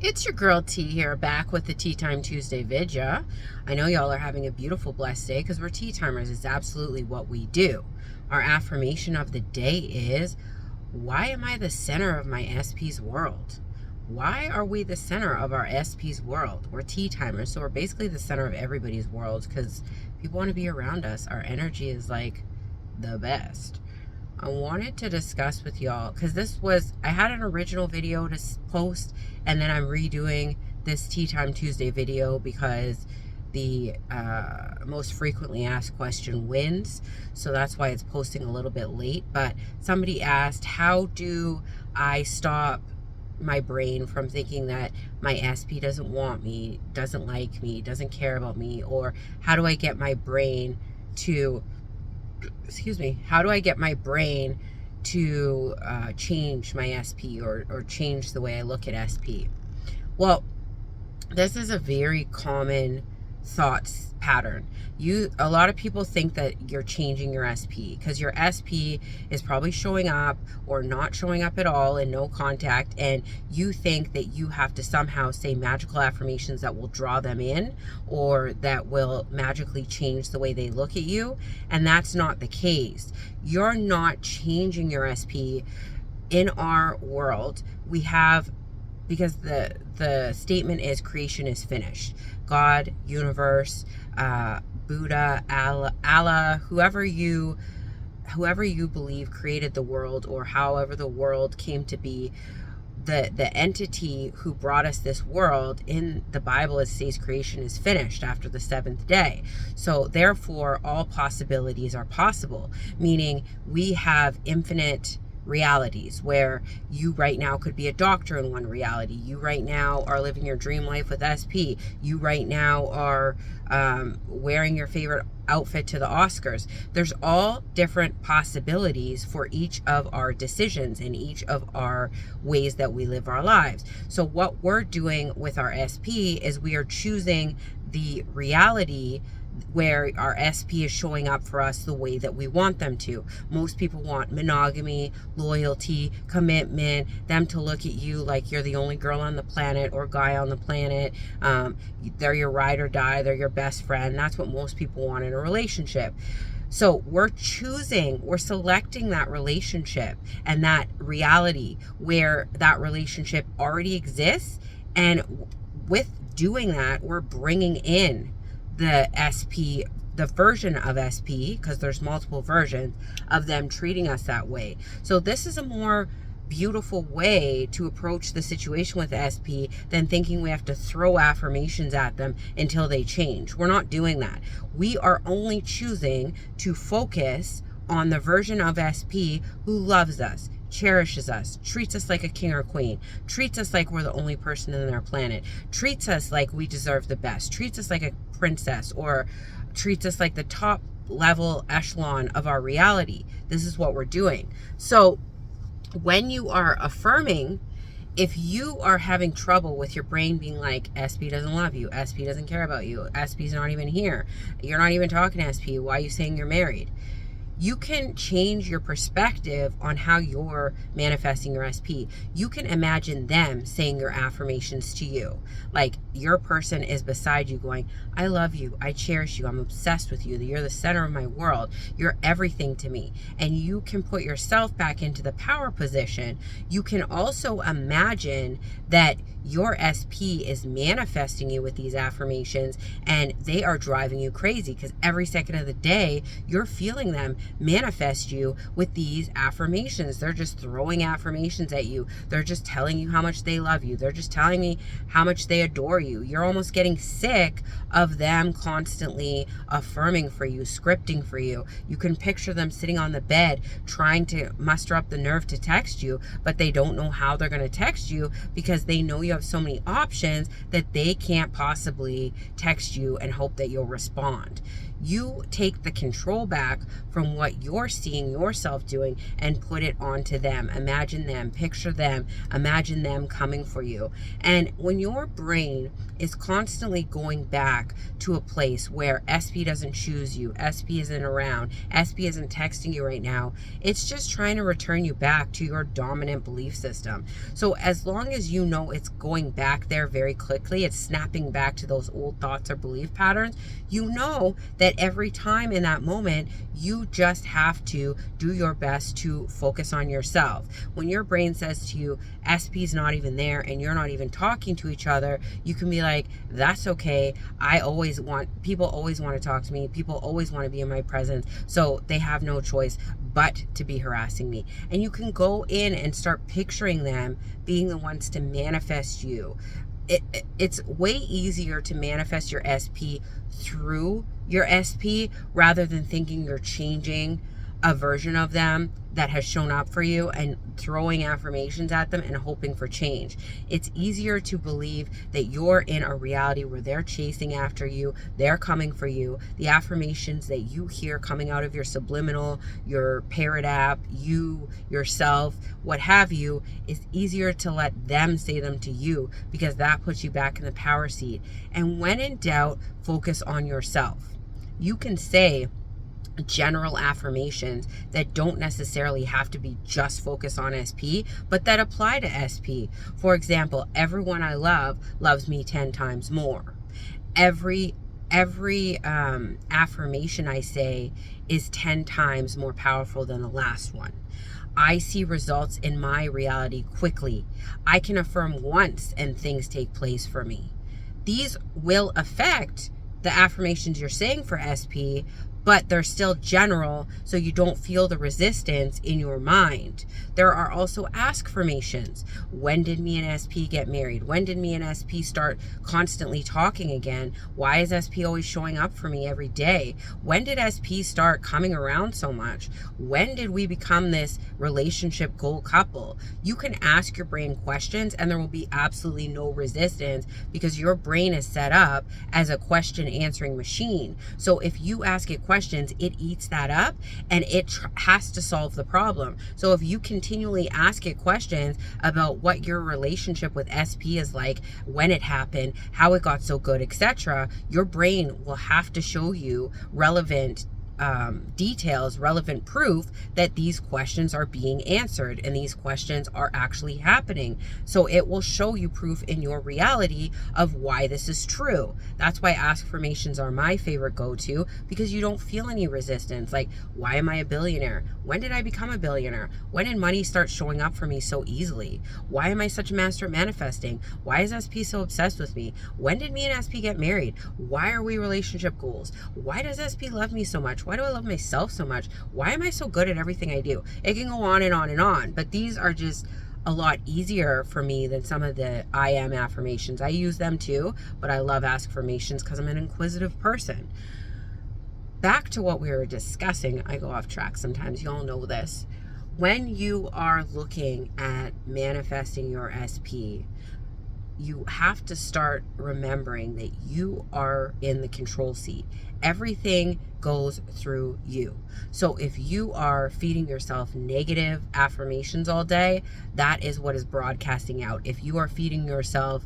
It's your girl T here, back with the Tea Time Tuesday vidya. I know y'all are having a beautiful, blessed day because we're tea timers. It's absolutely what we do. Our affirmation of the day is, why am I the center of my SP's world? Why are we the center of our SP's world? We're tea timers, so we're basically the center of everybody's world because people want to be around us. Our energy is like the best. I wanted to discuss with y'all because I had an original video to post, and then I'm redoing this Tea Time Tuesday video because the most frequently asked question wins. So that's why it's posting a little bit late. But somebody asked, how do I stop my brain from thinking that my SP doesn't want me, doesn't like me, doesn't care about me? Or how do I get my brain to how do I get my brain to change my SP or change the way I look at SP? Well, this is a very common thoughts pattern. A lot of people think that you're changing your SP because your SP is probably showing up or not showing up at all in no contact, and you think that you have to somehow say magical affirmations that will draw them in or that will magically change the way they look at you, and that's not the case. You're not changing your SP. In our world, we have, because the statement is creation is finished. God, universe, Buddha, Allah, whoever you believe created the world, or however the world came to be, the entity who brought us this world, in the Bible it says creation is finished after the seventh day. So therefore all possibilities are possible, meaning we have infinite realities where you right now could be a doctor in one reality. You right now are living your dream life with SP. You right now are wearing your favorite outfit to the Oscars. There's all different possibilities for each of our decisions and each of our ways that we live our lives. So what we're doing with our SP is we are choosing the reality where our SP is showing up for us the way that we want them to. Most people want monogamy, loyalty, commitment, them to look at you like you're the only girl on the planet or guy on the planet. They're your ride or die, they're your best friend. That's what most people want in a relationship. So we're selecting that relationship and that reality where that relationship already exists. And with doing that, we're bringing in the SP, the version of SP, because there's multiple versions of them treating us that way. So this is a more beautiful way to approach the situation with SP than thinking we have to throw affirmations at them until they change. We're not doing that. We are only choosing to focus on the version of SP who loves us, cherishes us, treats us like a king or queen, treats us like we're the only person in their planet, treats us like we deserve the best, treats us like a princess, or treats us like the top level echelon of our reality. This is what we're doing. So when you are affirming, if you are having trouble with your brain being like, SP doesn't love you, SP doesn't care about you, SP's not even here, you're not even talking to SP, why are you saying you're married? You can change your perspective on how you're manifesting your SP. You can imagine them saying your affirmations to you. Like your person is beside you going, I love you, I cherish you, I'm obsessed with you, you're the center of my world, you're everything to me. And you can put yourself back into the power position. You can also imagine that your SP is manifesting you with these affirmations, and they are driving you crazy because every second of the day you're feeling them manifest you with these affirmations. They're just throwing affirmations at you. They're just telling you how much they love you. They're just telling me how much they adore you. You're almost getting sick of them constantly affirming for you, scripting for you. You can picture them sitting on the bed trying to muster up the nerve to text you, but they don't know how they're going to text you because they know you have so many options that they can't possibly text you and hope that you'll respond. You take the control back from what you're seeing yourself doing and put it onto them. Imagine them, picture them, imagine them coming for you. And when your brain is constantly going back to a place where SP doesn't choose you, SP isn't around, SP isn't texting you right now, it's just trying to return you back to your dominant belief system. So as long as you know it's going back there very quickly, it's snapping back to those old thoughts or belief patterns, you know that every time in that moment, you just have to do your best to focus on yourself. When your brain says to you, SP's not even there and you're not even talking to each other, you can be like, that's okay. People always want to talk to me. People always want to be in my presence. So they have no choice but to be harassing me. And you can go in and start picturing them being the ones to manifest you. It's way easier to manifest your SP through your SP rather than thinking you're changing a version of them that has shown up for you and throwing affirmations at them and hoping for change. It's easier to believe that you're in a reality where they're chasing after you, they're coming for you. The affirmations that you hear coming out of your subliminal, your parrot app, you, yourself, what have you, is easier to let them say them to you because that puts you back in the power seat. And when in doubt, focus on yourself. You can say general affirmations that don't necessarily have to be just focused on SP, but that apply to SP. For example, everyone I love loves me 10 times more. Every affirmation I say is 10 times more powerful than the last one. I see results in my reality quickly. I can affirm once and things take place for me. These will affect the affirmations you're saying for SP, but they're still general, so you don't feel the resistance in your mind. There are also ask-formations. When did me and SP get married? When did me and SP start constantly talking again? Why is SP always showing up for me every day? When did SP start coming around so much? When did we become this relationship goal couple? You can ask your brain questions and there will be absolutely no resistance because your brain is set up as a question answering machine. So if you ask it questions, it eats that up and it has to solve the problem. So if you continually ask it questions about what your relationship with SP is like, when it happened, how it got so good, etc., your brain will have to show you relevant details, relevant proof that these questions are being answered and these questions are actually happening. So it will show you proof in your reality of why this is true. That's why ask-formations are my favorite go-to, because you don't feel any resistance. Like, why am I a billionaire? When did I become a billionaire? When did money start showing up for me so easily? Why am I such a master at manifesting? Why is SP so obsessed with me? When did me and SP get married? Why are we relationship goals? Why does SP love me so much? Why do I love myself so much? Why am I so good at everything I do? It can go on and on and on, but these are just a lot easier for me than some of the I am affirmations. I use them too, but I love ask-formations because I'm an inquisitive person. Back to what we were discussing, I go off track sometimes, you all know this. When you are looking at manifesting your SP, you have to start remembering that you are in the control seat. Everything goes through you. So if you are feeding yourself negative affirmations all day, that is what is broadcasting out. If you are feeding yourself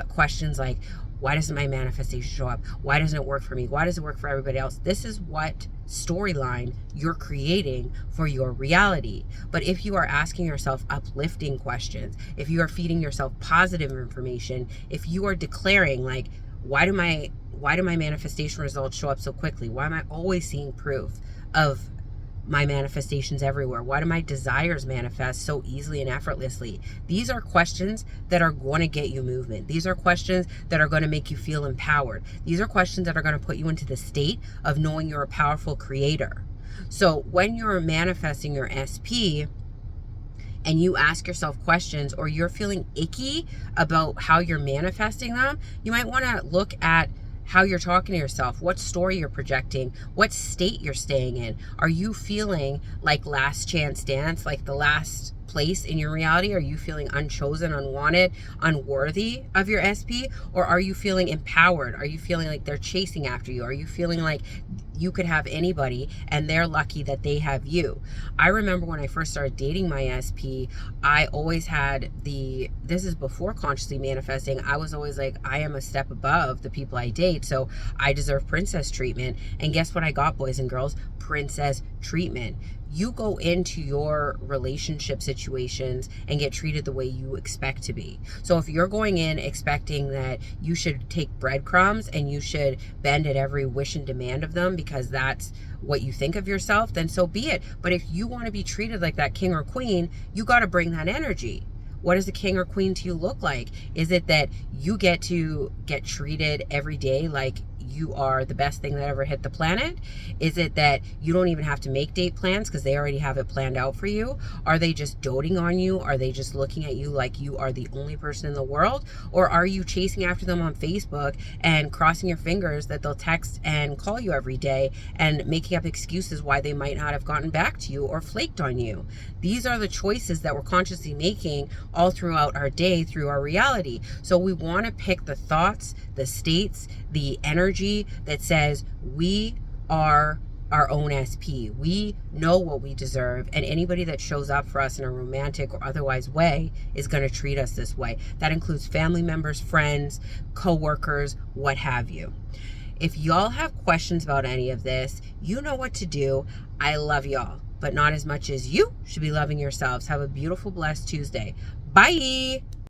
questions like, why doesn't my manifestation show up? Why doesn't it work for me? Why does it work for everybody else? This is what storyline you're creating for your reality. But if you are asking yourself uplifting questions, if you are feeding yourself positive information, if you are declaring like, why do my manifestation results show up so quickly? Why am I always seeing proof of my manifestations everywhere? Why do my desires manifest so easily and effortlessly? These are questions that are going to get you movement. These are questions that are going to make you feel empowered. These are questions that are going to put you into the state of knowing you're a powerful creator. So when you're manifesting your SP and you ask yourself questions, or you're feeling icky about how you're manifesting them, you might want to look at how you're talking to yourself, what story you're projecting, what state you're staying in. Are you feeling like Last Chance Dance, like the last place in your reality? Are you feeling unchosen, unwanted, unworthy of your SP? Or are you feeling empowered? Are you feeling like they're chasing after you? Are you feeling like you could have anybody and they're lucky that they have you? I remember when I first started dating my SP, I always had this is before consciously manifesting, I was always like, I am a step above the people I date, so I deserve princess treatment. And guess what I got, boys and girls? Princess treatment. You go into your relationship situations and get treated the way you expect to be. So if you're going in expecting that you should take breadcrumbs and you should bend at every wish and demand of them because that's what you think of yourself, then so be it. But if you want to be treated like that king or queen, you got to bring that energy. What does a king or queen to you look like? Is it that you get to get treated every day like you are the best thing that ever hit the planet? Is it that you don't even have to make date plans because they already have it planned out for you? Are they just doting on you? Are they just looking at you like you are the only person in the world? Or are you chasing after them on Facebook and crossing your fingers that they'll text and call you every day and making up excuses why they might not have gotten back to you or flaked on you? These are the choices that we're consciously making all throughout our day through our reality. So we want to pick the thoughts, the states, the energy that says we are our own SP. We know what we deserve, and anybody that shows up for us in a romantic or otherwise way is going to treat us this way. That includes family members, friends, co-workers, what have you. If y'all have questions about any of this, you know what to do. I love y'all, but not as much as you should be loving yourselves. Have a beautiful, blessed Tuesday. Bye.